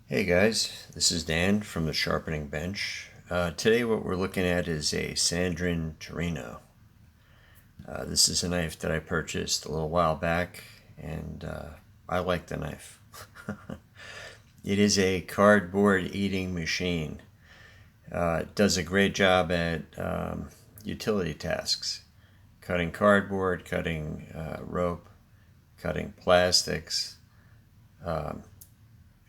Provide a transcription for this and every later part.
Hey guys, this is Dan from the Sharpening Bench. Today what we're looking at is a Sandrin Torino. This is a knife that I purchased a little while back, and I like the knife. It is a cardboard eating machine. It does a great job at utility tasks, cutting cardboard, cutting rope, cutting plastics,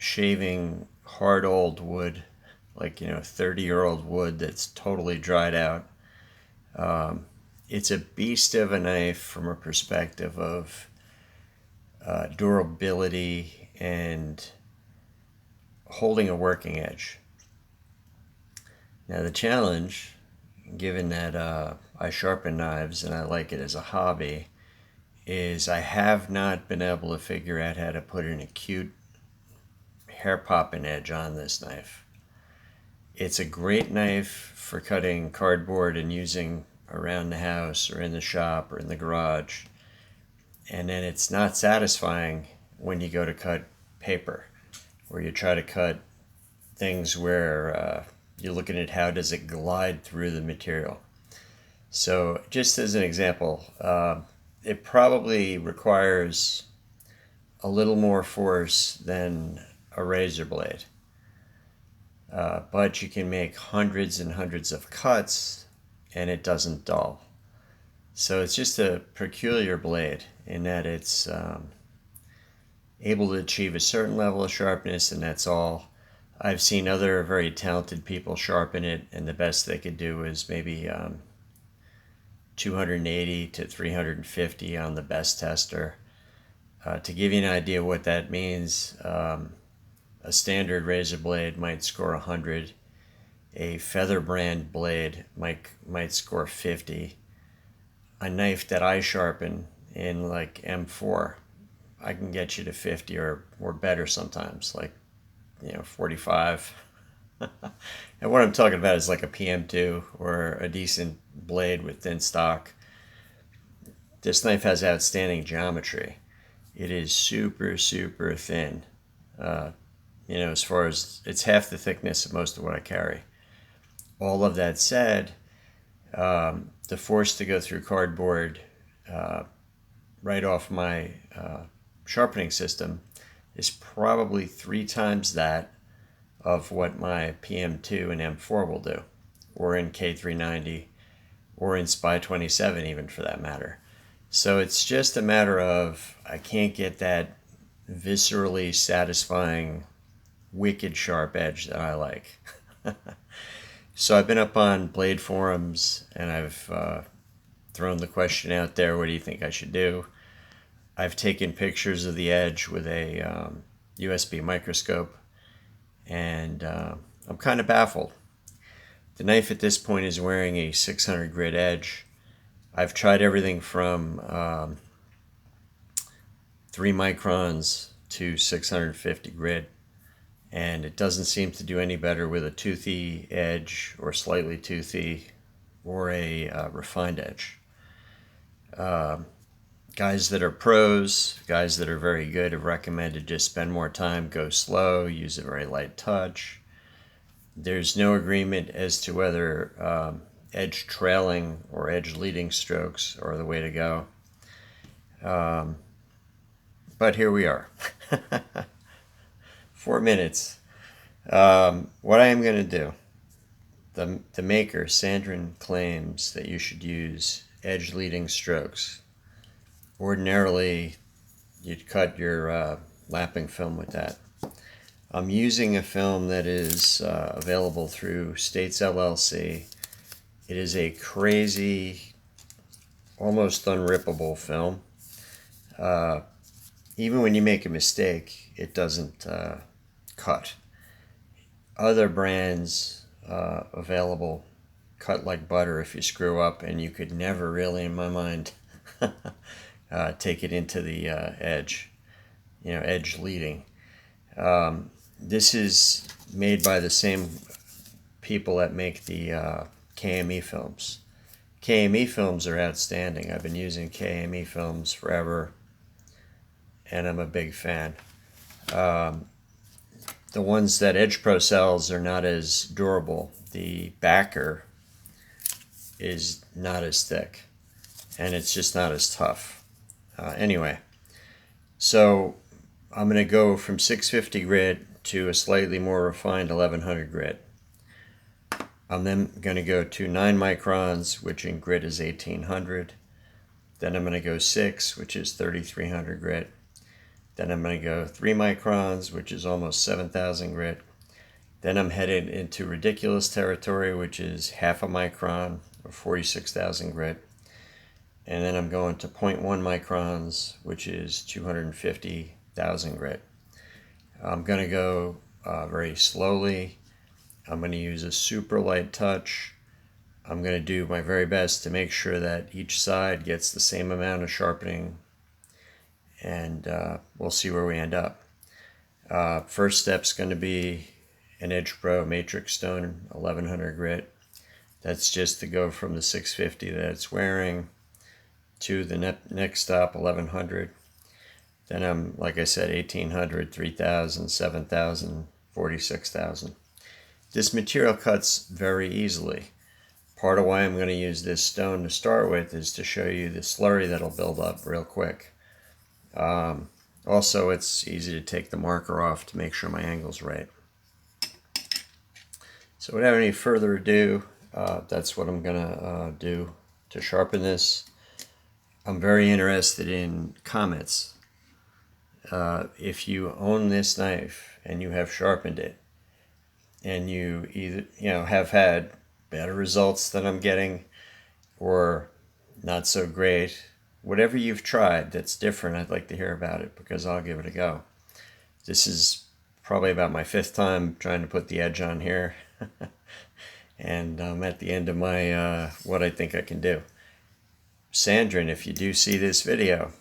shaving hard old wood, like 30-year-old wood that's totally dried out. It's a beast of a knife from a perspective of durability and holding a working edge. Now the challenge, given that I sharpen knives and I like it as a hobby, is I have not been able to figure out how to put an acute hair popping edge on this knife. It's a great knife for cutting cardboard and using around the house or in the shop or in the garage. And then it's not satisfying when you go to cut paper, where you try to cut things where you're looking at how does it glide through the material. So just as an example, it probably requires a little more force than a razor blade. But you can make hundreds and hundreds of cuts and it doesn't dull. So it's just a peculiar blade in that it's able to achieve a certain level of sharpness, and that's all. I've seen other very talented people sharpen it, and the best they could do is maybe 280 to 350 on the best tester. To give you an idea what that means, a standard razor blade might score 100. A feather brand blade might score 50. A knife that I sharpen in like M4, I can get you to 50 or better sometimes, like 45. And what I'm talking about is like a PM2 or a decent blade with thin stock. This knife has outstanding geometry. It is super, super thin. As far as it's half the thickness of most of what I carry. All of that said, the force to go through cardboard right off my sharpening system is probably 3 times that of what my PM2 and M4 will do, or in K390, or in SPY 27 even for that matter. So it's just a matter of I can't get that viscerally satisfying wicked sharp edge that I like. So I've been up on blade forums and I've thrown the question out there, what do you think I should do? I've taken pictures of the edge with a USB microscope, and I'm kind of baffled. The knife at this point is wearing a 600 grit edge. I've tried everything from 3 microns to 650 grit, and it doesn't seem to do any better with a toothy edge or slightly toothy or a refined edge. Guys that are pros, guys that are very good, have recommended just spend more time, go slow, use a very light touch. There's no agreement as to whether edge trailing or edge leading strokes are the way to go. But here we are. 4 minutes. What I am going to do, the maker, Sandrin, claims that you should use edge leading strokes. Ordinarily, you'd cut your lapping film with that. I'm using a film that is available through States LLC. It is a crazy, almost unrippable film. Even when you make a mistake, it doesn't cut. Other brands available cut like butter if you screw up, and you could never really, in my mind, take it into the edge, edge leading. This is made by the same people that make the KME films. KME films are outstanding. I've been using KME films forever, and I'm a big fan. The the ones that Edge Pro sells are not as durable. The backer is not as thick, and it's just not as tough. Anyway, so I'm going to go from 650 grit to a slightly more refined 1100 grit. I'm then going to go to 9 microns, which in grit is 1800. Then I'm going to go 6, which is 3300 grit. Then I'm going to go 3 microns, which is almost 7000 grit. Then I'm headed into ridiculous territory, which is half a micron or 46,000 grit. And then I'm going to 0.1 microns, which is 250,000 grit. I'm going to go very slowly. I'm going to use a super light touch. I'm going to do my very best to make sure that each side gets the same amount of sharpening, and we'll see where we end up. First step's going to be an Edge Pro Matrix Stone 1100 grit. That's just to go from the 650 that it's wearing to the next stop, 1100. Then I'm, like I said, 1800, 3000, 7000, 46,000. This material cuts very easily. Part of why I'm going to use this stone to start with is to show you the slurry that'll build up real quick. Also, it's easy to take the marker off to make sure my angle's right. So without any further ado, that's what I'm going to do to sharpen this. I'm very interested in comments. If you own this knife and you have sharpened it, and you either have had better results than I'm getting, or not so great, whatever you've tried that's different, I'd like to hear about it, because I'll give it a go. This is probably about my 5th time trying to put the edge on here, and I'm at the end of my what I think I can do. Sandrin, if you do see this video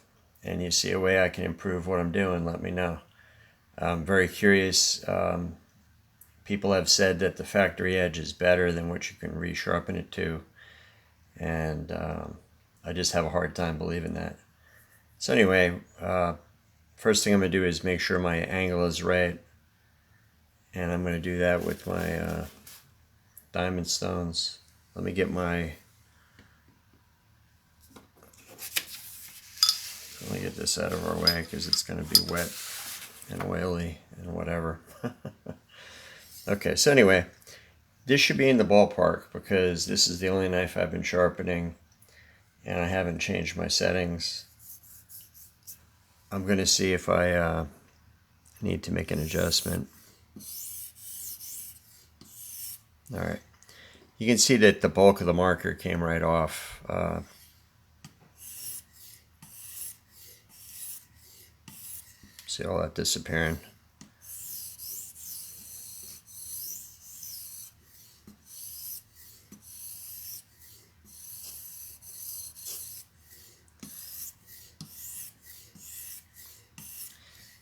and you see a way I can improve what I'm doing, let me know. I'm very curious. People have said that the factory edge is better than what you can resharpen it to, and I just have a hard time believing that. So anyway, first thing I'm going to do is make sure my angle is right, and I'm going to do that with my diamond stones. Let me get this out of our way, because it's going to be wet and oily and whatever. Okay, so anyway, this should be in the ballpark, because this is the only knife I've been sharpening and I haven't changed my settings. I'm going to see if I need to make an adjustment. Alright, you can see that the bulk of the marker came right off. See all that disappearing.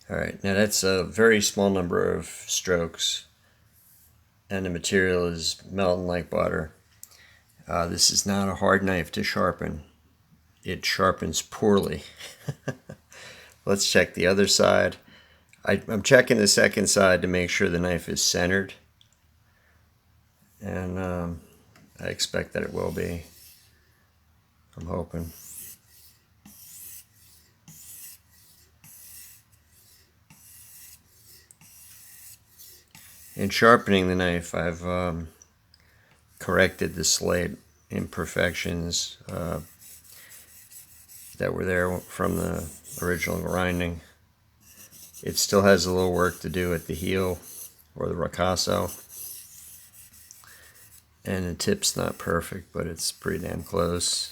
Alright, now that's a very small number of strokes, and the material is melting like butter. This is not a hard knife to sharpen. It sharpens poorly. Let's check the other side. I'm checking the second side to make sure the knife is centered, and I expect that it will be. I'm hoping. In sharpening the knife, I've corrected the slight imperfections that were there from the original grinding. It still has a little work to do at the heel or the ricasso, and the tip's not perfect, but it's pretty damn close.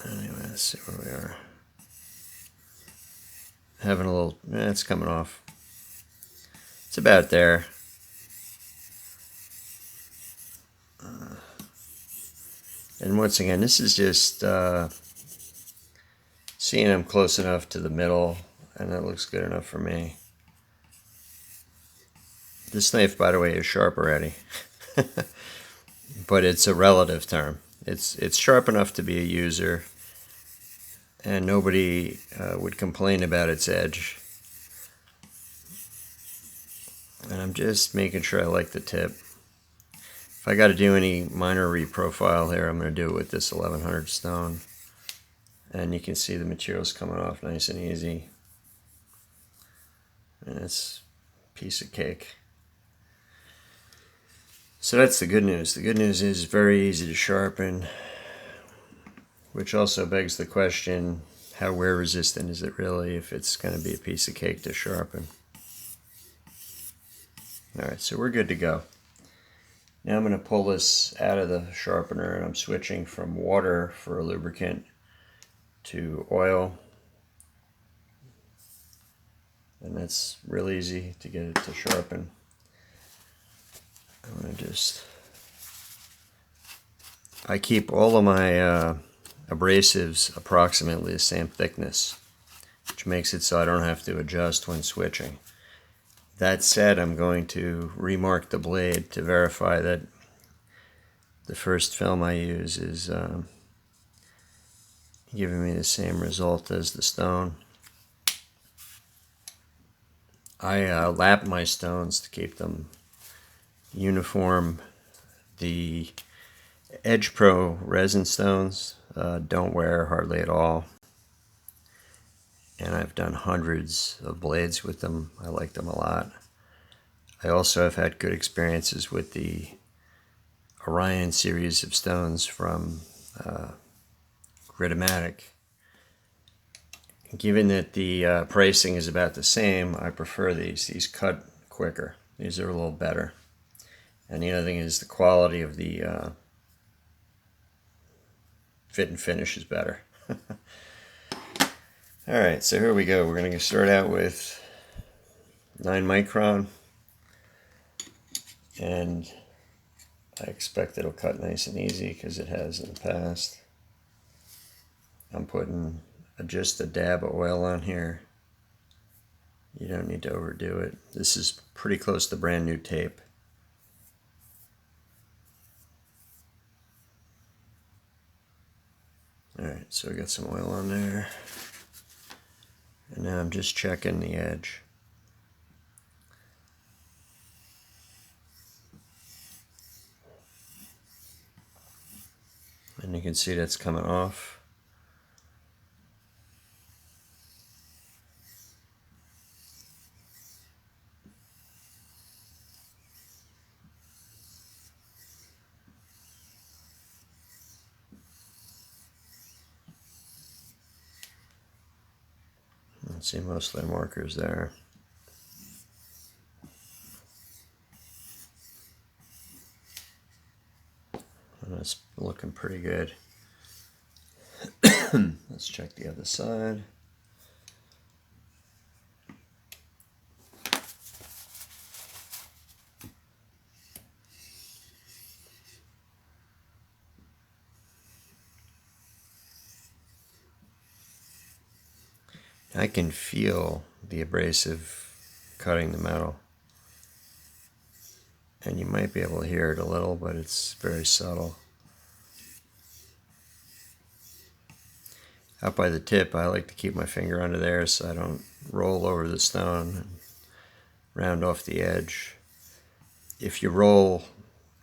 Anyway, let's see where we are. Having a little, it's coming off. It's about there. And once again, this is just seeing I'm close enough to the middle, and that looks good enough for me. This knife, by the way, is sharp already. But it's a relative term. It's sharp enough to be a user, and nobody would complain about its edge. And I'm just making sure I like the tip. If I got to do any minor reprofile here, I'm going to do it with this 1100 stone. And you can see the materials coming off nice and easy. And it's a piece of cake. So that's the good news. The good news is it's very easy to sharpen, which also begs the question, how wear resistant is it really if it's going to be a piece of cake to sharpen? Alright, so we're good to go. Now I'm going to pull this out of the sharpener, and I'm switching from water for a lubricant to oil. And that's real easy to get it to sharpen. I'm going to I keep all of my abrasives approximately the same thickness, which makes it so I don't have to adjust when switching. That said, I'm going to remark the blade to verify that the first film I use is giving me the same result as the stone. I lap my stones to keep them uniform. The Edge Pro resin stones don't wear hardly at all, and I've done hundreds of blades with them. I like them a lot. I also have had good experiences with the Orion series of stones from Gritomatic. Given that the pricing is about the same, I prefer these. These cut quicker. These are a little better. And the other thing is the quality of the fit and finish is better. Alright, so here we go. We're going to start out with 9 micron. And I expect it'll cut nice and easy because it has in the past. I'm putting just a dab of oil on here. You don't need to overdo it. This is pretty close to brand new tape. Alright, so we got some oil on there. And now I'm just checking the edge. And you can see that's coming off. Let's see most of the markers there. And that's looking pretty good. Let's check the other side. I can feel the abrasive cutting the metal. And you might be able to hear it a little, but it's very subtle. Out by the tip, I like to keep my finger under there so I don't roll over the stone and round off the edge. If you roll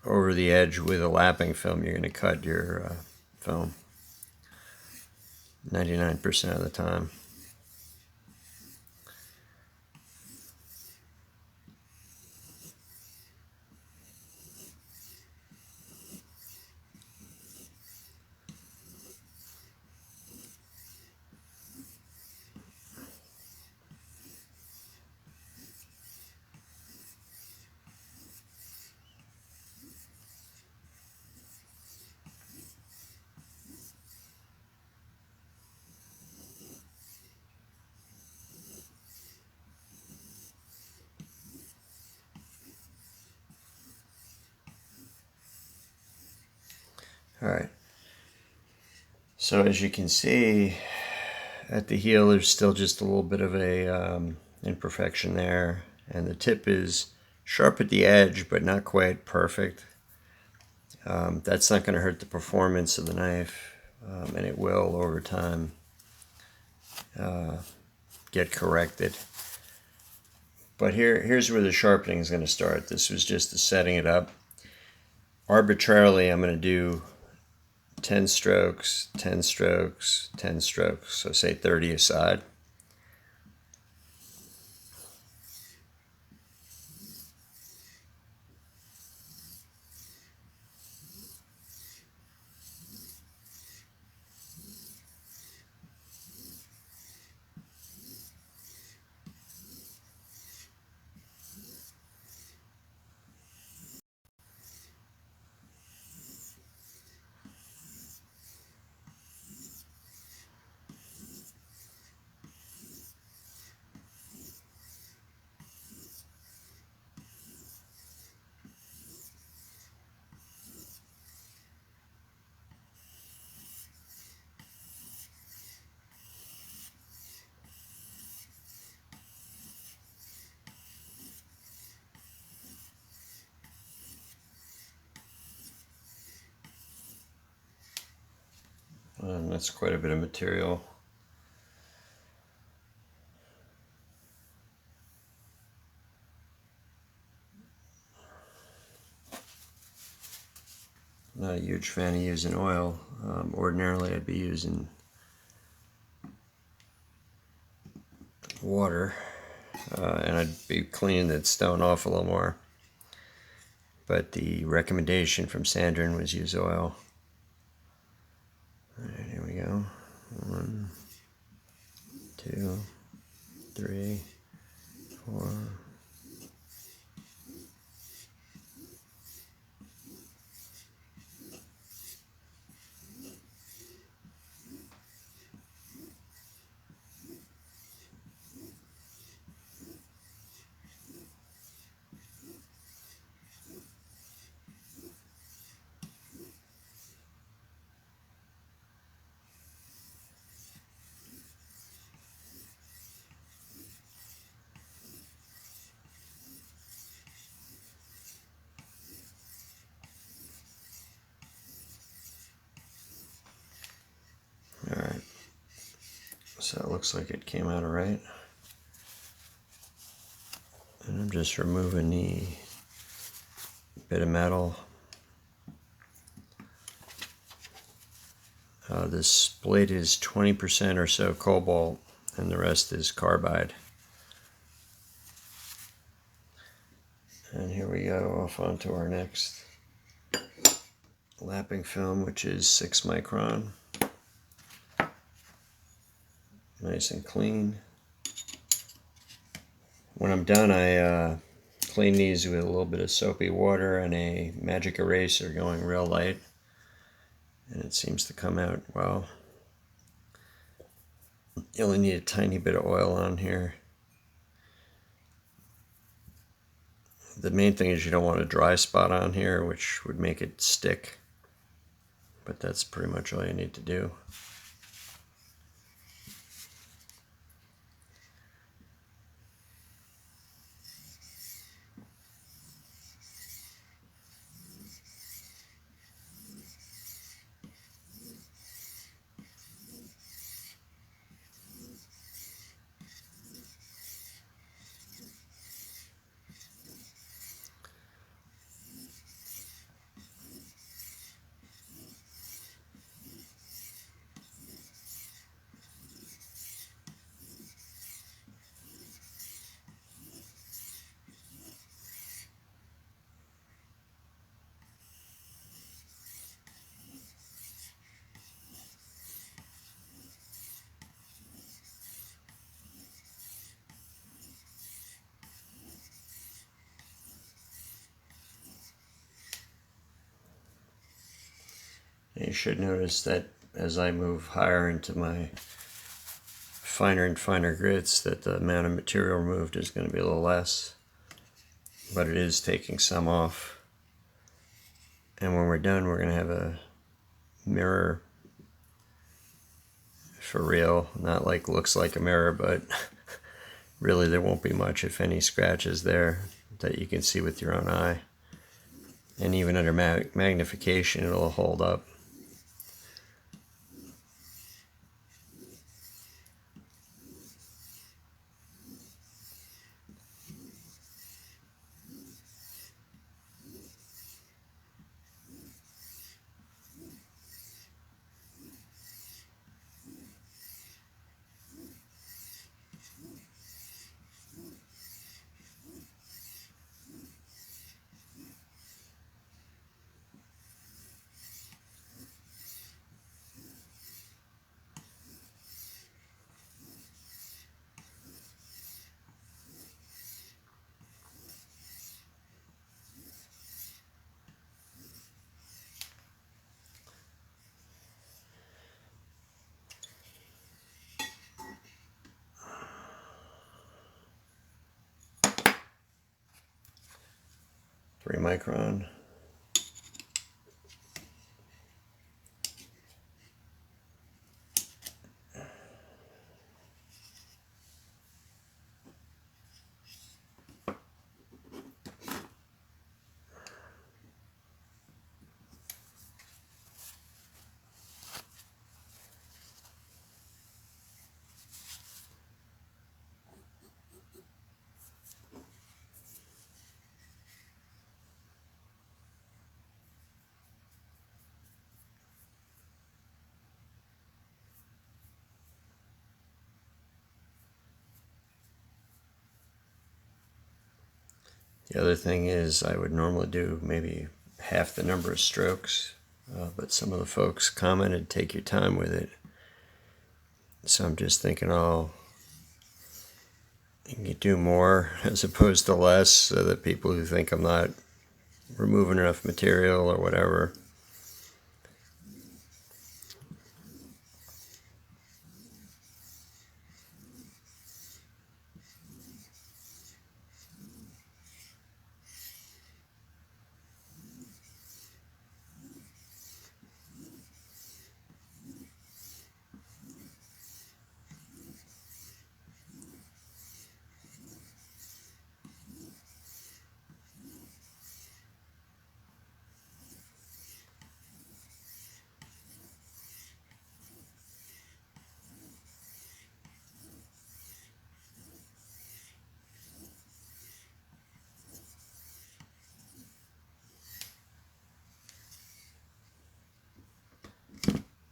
over the edge with a lapping film, you're going to cut your film 99% of the time. Alright, so as you can see, at the heel there's still just a little bit of a imperfection there, and the tip is sharp at the edge but not quite perfect. That's not going to hurt the performance of the knife, and it will over time get corrected. But here's where the sharpening is going to start. This was just the setting it up. Arbitrarily, I'm going to do 10 strokes, 10 strokes, 10 strokes. So say 30 a side. And that's quite a bit of material. Not a huge fan of using oil. Ordinarily I'd be using water, and I'd be cleaning that stone off a little more. But the recommendation from Sandrin was use oil. All right, here we go. 1, 2, 3, 4. All right, so it looks like it came out all right. And I'm just removing the bit of metal. This blade is 20% or so cobalt, and the rest is carbide. And here we go, off onto our next lapping film, which is 6 micron. Nice and clean. When I'm done, I clean these with a little bit of soapy water and a magic eraser going real light. And it seems to come out well. You only need a tiny bit of oil on here. The main thing is you don't want a dry spot on here, which would make it stick. But that's pretty much all you need to do. You should notice that as I move higher into my finer and finer grits, that the amount of material removed is going to be a little less, but it is taking some off. And when we're done, we're going to have a mirror for real. Not like looks like a mirror, but really there won't be much, if any, scratches there that you can see with your own eye. And even under magnification, it'll hold up. 3 micron. The other thing is I would normally do maybe half the number of strokes, but some of the folks commented, take your time with it. So I'm just thinking, oh, you can do more as opposed to less, so that people who think I'm not removing enough material or whatever.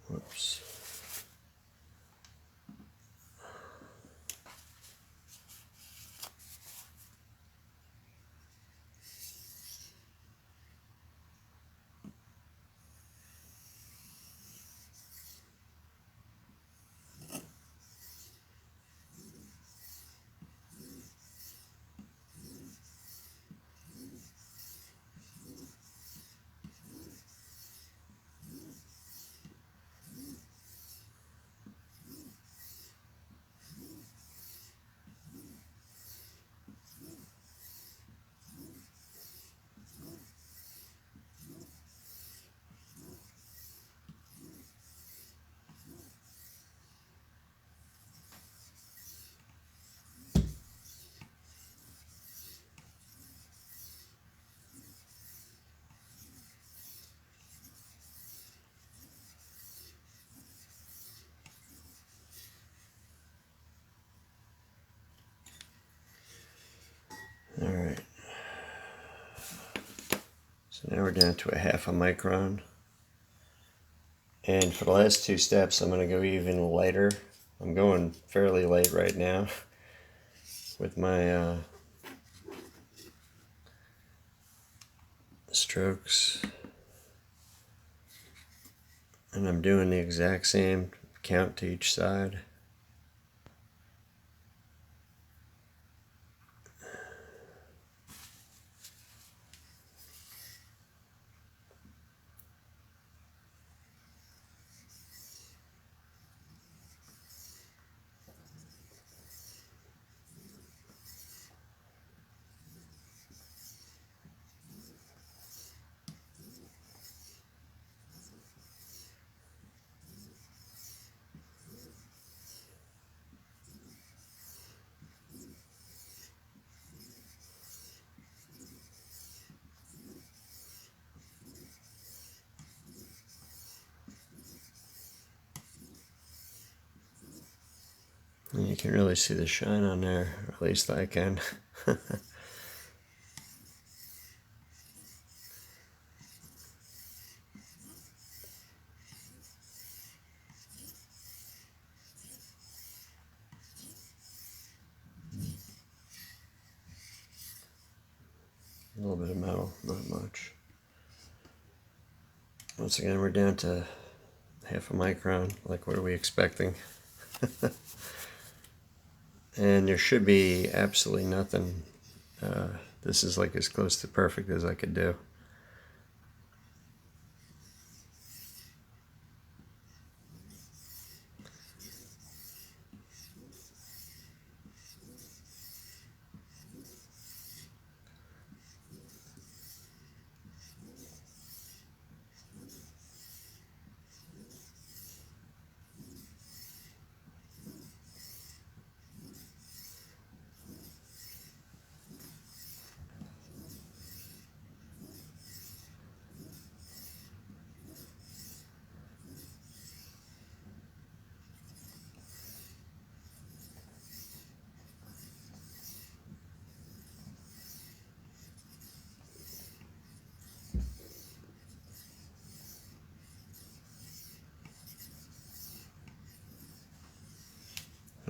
Whoops. All right. So now we're down to a 1/2 micron. And for the last 2 steps, I'm going to go even lighter. I'm going fairly light right now with my strokes. And I'm doing the exact same count to each side. And you can really see the shine on there, or at least I can. A little bit of metal, not much. Once again, we're down to 1/2 micron. Like, what are we expecting? And there should be absolutely nothing. This is like as close to perfect as I could do.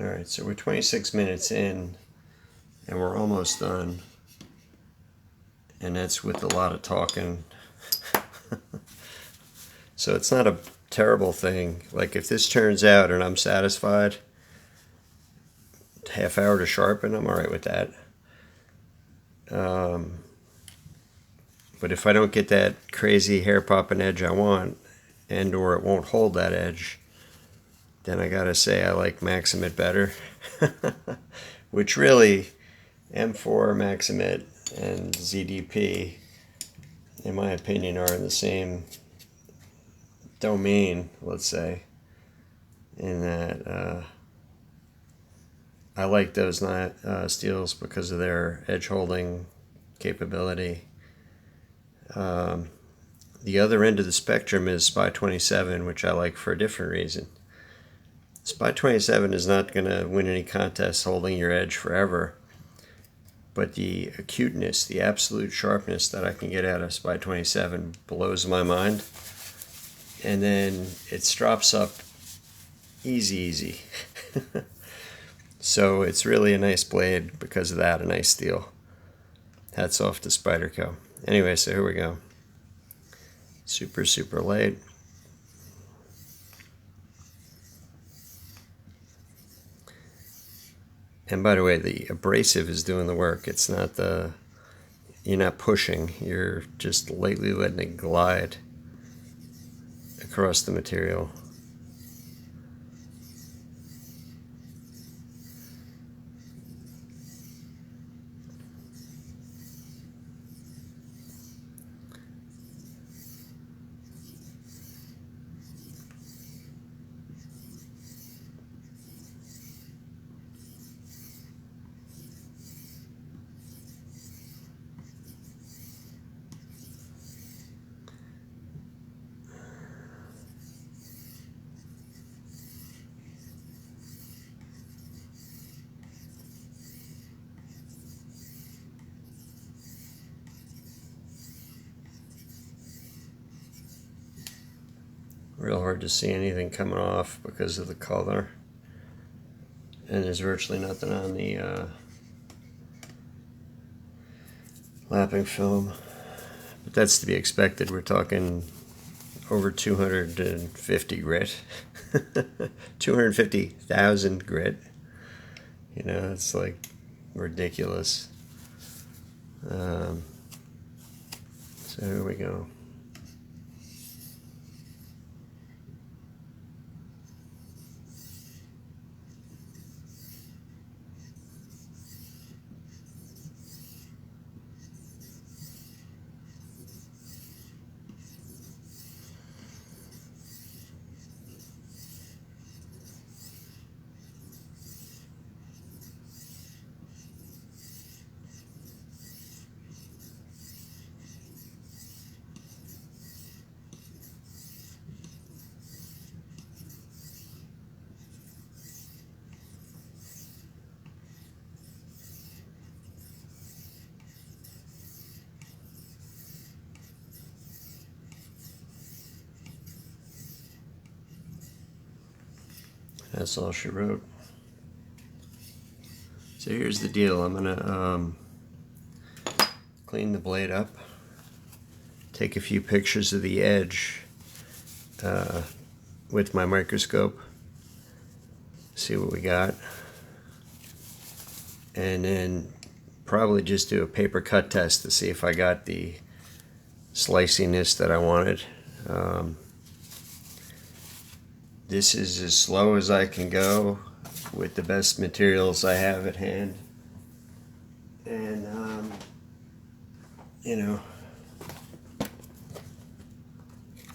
Alright, so we're 26 minutes in and we're almost done, and that's with a lot of talking. So it's not a terrible thing. Like if this turns out and I'm satisfied, half hour to sharpen, I'm alright with that. But if I don't get that crazy hair popping edge I want, and or it won't hold that edge, then I gotta say I like Maximate better. Which really, M4, Maximate, and ZDP, in my opinion, are in the same domain, let's say, in that I like those steels because of their edge holding capability. The other end of the spectrum is SPY 27, which I like for a different reason. SPY 27 is not going to win any contests holding your edge forever, but the acuteness, the absolute sharpness that I can get out of SPY 27 blows my mind. And then it strops up easy. So it's really a nice blade because of that, a nice steel. Hats off to Spyderco. Anyway, so here we go. Super light. And by the way, the abrasive is doing the work. It's not you're not pushing, you're just lightly letting it glide across the material. Real hard to see anything coming off because of the color, and there's virtually nothing on the lapping film, but that's to be expected. We're talking over 250 grit. 250,000 grit. You know, it's like ridiculous. So here we go. That's all she wrote. So here's the deal. I'm gonna clean the blade up, take a few pictures of the edge with my microscope, see what we got, and then probably just do a paper cut test to see if I got the sliciness that I wanted. This is as slow as I can go with the best materials I have at hand. And, you know,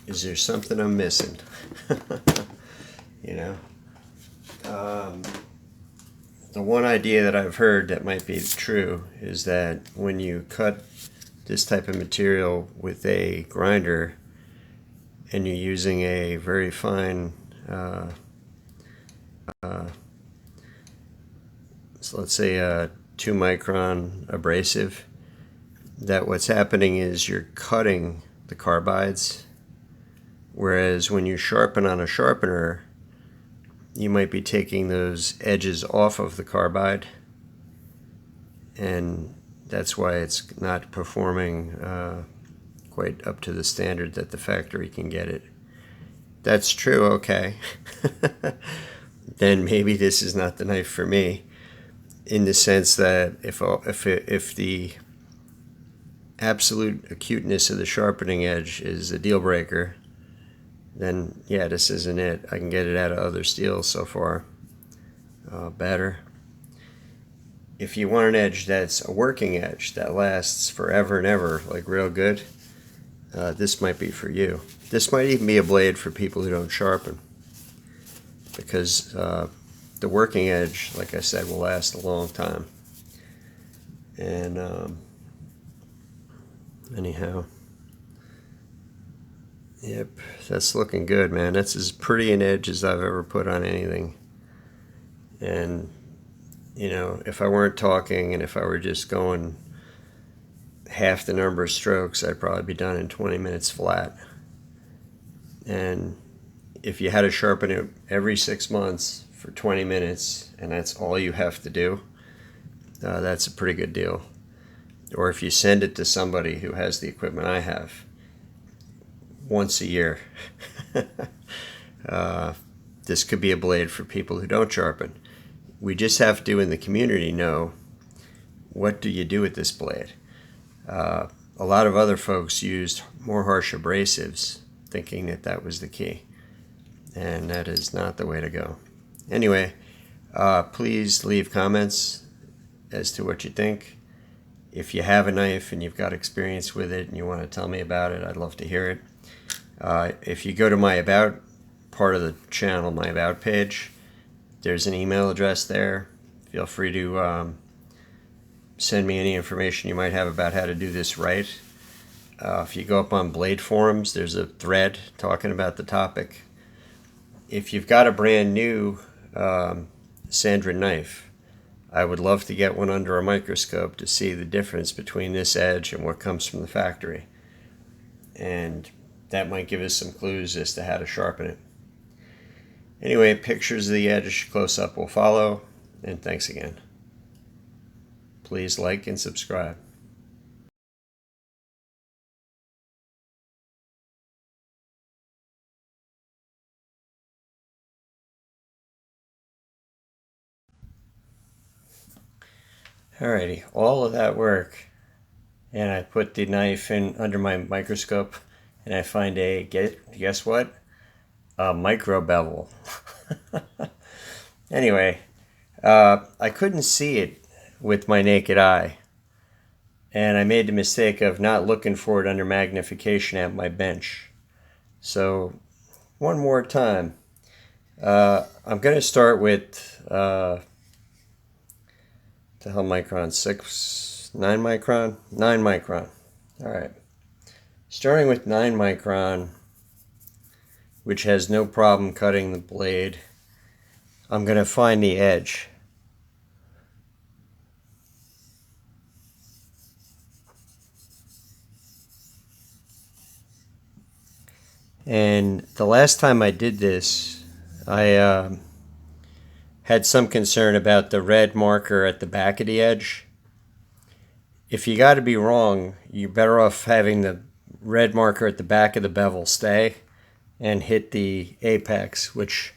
is there something I'm missing? You know? The one idea that I've heard that might be true is that when you cut this type of material with a grinder and you're using a very fine so let's say a 2 micron abrasive, that what's happening is you're cutting the carbides, whereas when you sharpen on a sharpener, you might be taking those edges off of the carbide, and that's why it's not performing quite up to the standard that the factory can get it. That's true, okay. Then maybe this is not the knife for me, in the sense that if the absolute acuteness of the sharpening edge is a deal breaker, then yeah, this isn't it. I can get it out of other steels so far better. If you want an edge that's a working edge that lasts forever and ever, like real good, this might be for you. This might even be a blade for people who don't sharpen, because the working edge, like I said, will last a long time. And anyhow, yep, that's looking good, man. That's as pretty an edge as I've ever put on anything. And you know, if I weren't talking and if I were just going half the number of strokes, I'd probably be done in 20 minutes flat. And if you had to sharpen it every 6 months for 20 minutes, and that's all you have to do, that's a pretty good deal. Or if you send it to somebody who has the equipment I have, once a year. This could be a blade for people who don't sharpen. We just have to, in the community, know, what do you do with this blade? A lot of other folks used more harsh abrasives, thinking that that was the key. And that is not the way to go. Anyway, please leave comments as to what you think. If you have a knife and you've got experience with it and you want to tell me about it, I'd love to hear it. If you go to my About part of the channel, my About page, there's an email address there. Feel free to send me any information you might have about how to do this right. If you go up on Blade Forums, there's a thread talking about the topic. If you've got a brand new Sandrin knife, I would love to get one under a microscope to see the difference between this edge and what comes from the factory. And that might give us some clues as to how to sharpen it. Anyway, pictures of the edge close up will follow, and thanks again. Please like and subscribe. Alrighty, all of that work, and I put the knife in under my microscope, and I find guess what? A micro bevel. Anyway, I couldn't see it with my naked eye, and I made the mistake of not looking for it under magnification at my bench. So one more time, I'm going to start with the hell micron, 9 micron? 9 micron. All right, starting with 9 micron, which has no problem cutting the blade. I'm going to find the edge. And the last time I did this, I had some concern about the red marker at the back of the edge. If you got to be wrong, you're better off having the red marker at the back of the bevel stay and hit the apex, which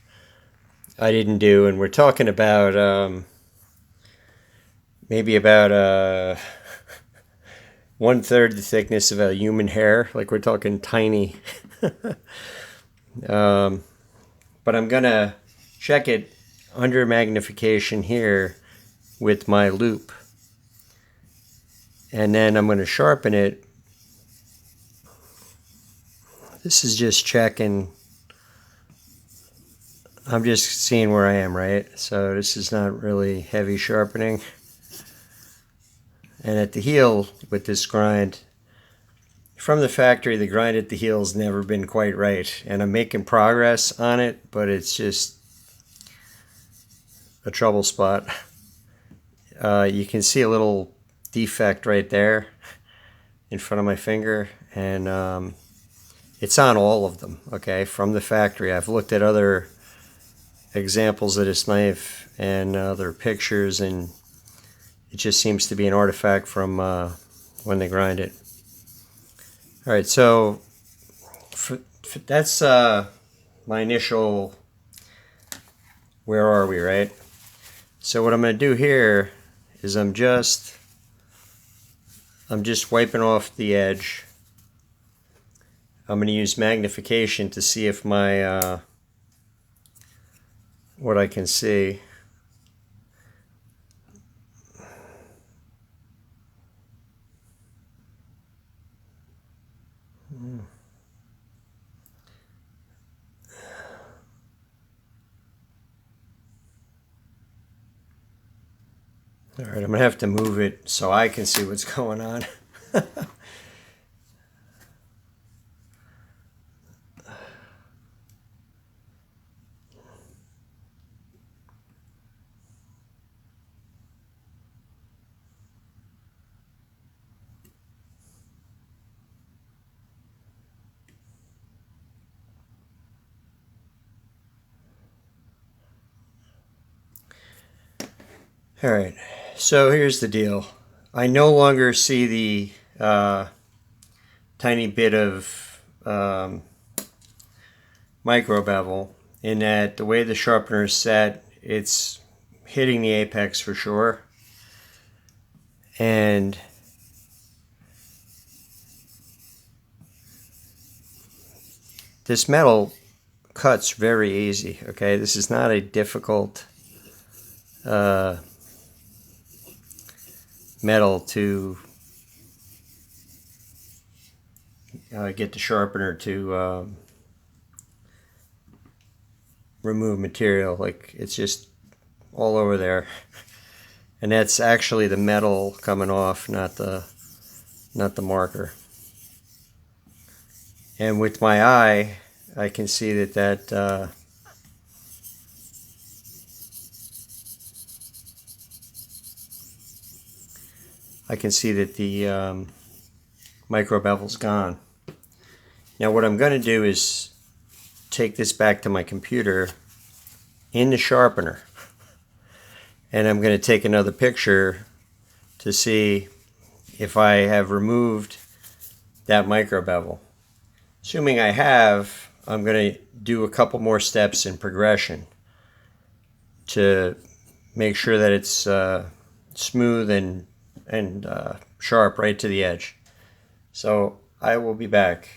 I didn't do. And we're talking about maybe about 1/3 the thickness of a human hair. Like, we're talking tiny. But I'm gonna check it under magnification here with my loop, and then I'm going to sharpen it. This is just checking. I'm just seeing where I am, right? So this is not really heavy sharpening. And at the heel with this grind, from the factory, the grind at the heel's never been quite right. And I'm making progress on it, but it's just a trouble spot. You can see a little defect right there in front of my finger, and it's on all of them, okay, from the factory. I've looked at other examples of this knife and other pictures, and it just seems to be an artifact from when they grind it. Alright, so that's my initial, where are we, right? So what I'm going to do here is I'm just wiping off the edge. I'm going to use magnification to see if my what I can see. Alright, I'm going to have to move it so I can see what's going on. Alright, so here's the deal. I no longer see the tiny bit of micro bevel, in that the way the sharpener is set, it's hitting the apex for sure. And this metal cuts very easy, okay? This is not a difficult metal to get the sharpener to remove material. Like, it's just all over there, and that's actually the metal coming off, not the marker. And with my eye, I can see that I can see that the micro bevel's gone. Now what I'm going to do is take this back to my computer in the sharpener, and I'm going to take another picture to see if I have removed that micro bevel. Assuming I have, I'm going to do a couple more steps in progression to make sure that it's smooth and sharp right to the edge. So I will be back.